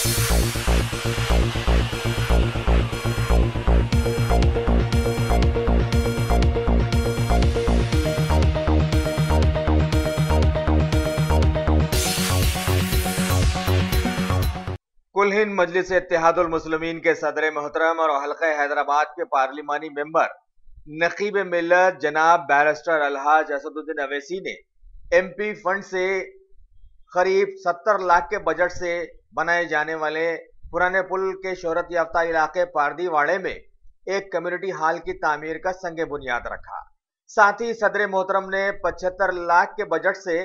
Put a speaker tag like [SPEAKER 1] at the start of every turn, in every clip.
[SPEAKER 1] कुल हिंद मजलिस इत्तेहादुल मुस्लिमीन के सदर मोहतरम और हल्का हैदराबाद के पार्लिमानी मेंबर नकीब मिल्लत जनाब बैरिस्टर अलहाज असदुद्दीन अवैसी ने MP फंड से करीब 70 लाख के बजट से बनाए जाने वाले पुराने पुल के शोहरत याफ्ता इलाके पारदीवाड़े में एक कम्युनिटी हॉल की तामीर का संगे बुनियाद रखा। साथ ही सदर मोहतरम ने 75 लाख के बजट से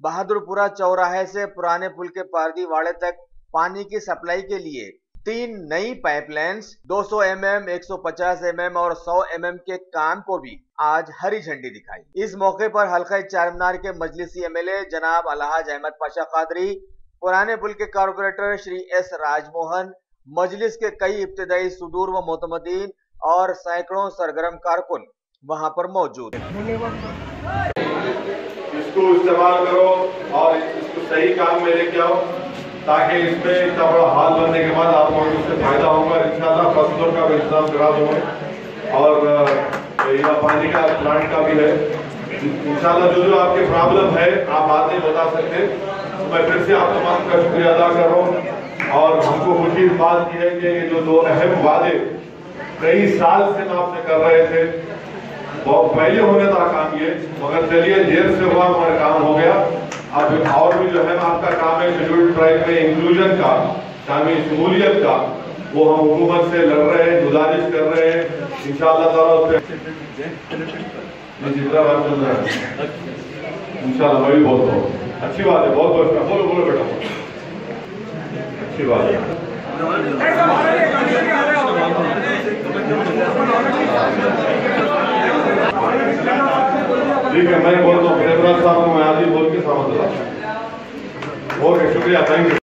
[SPEAKER 1] बहादुरपुरा चौराहे से पुराने पुल के पारदीवाड़े तक पानी की सप्लाई के लिए 3 नई पाइपलाइंस 200 mm, 150 mm और 100 mm के काम को भी आज हरी झंडी दिखाई। इस मौके पर हल्का चारमीनार के मजलिसी MLA जनाब अलहाज अहमद पाशा कादरी, पुराने पुल के कारपोरेटर श्री S राजमोहन, मजलिस के कई इब्तिदाई सुदूर व मोतमदीन और सैकड़ों सरगर्म कारकुन वहां पर मौजूद।
[SPEAKER 2] इसको इस्तेमाल करो और इसको सही काम में लेके आओ ताकि इसमें इतना बड़ा हाल बनने के बाद आपको इससे फायदा होगा। इंशाल्लाह फसलों का भी इंतजाम करा दूंगा और यहाँ पानी का प्लांट का भी है। इंशाल्लाह जो आपके प्रॉब्लम है आप बात नहीं बता सकते, तो मैं फिर से आप तमाम का शुक्रिया अदा कर रहा हूँ। और हमको खुशी इस बात की है कि ये जो 2 अहम वादे कई साल से हम आपसे कर रहे थे, बहुत पहले होने था काम ये, मगर चलिए देर से हुआ हमारा काम हो गया। अब और भी जो है आपका काम है शेड्यूल्ड ट्राइब में इंक्लूजन का, शामिल शमूलियत का, वो हम हुकूमत से लड़ रहे हैं, गुजारिश कर रहे हैं इंशाअल्लाह ताला उस पर जितना बात चल रहा है इंशाअल्लाह मैं भी बोलता हूँ। अच्छी बात है, बहुत बहुत बोलो बोलो बेटा, अच्छी बात है। ठीक है, मैं बोलता हूँ साहब को मैं आज ही बोल के समझ रहा हूँ। ओके, शुक्रिया, थैंक यू।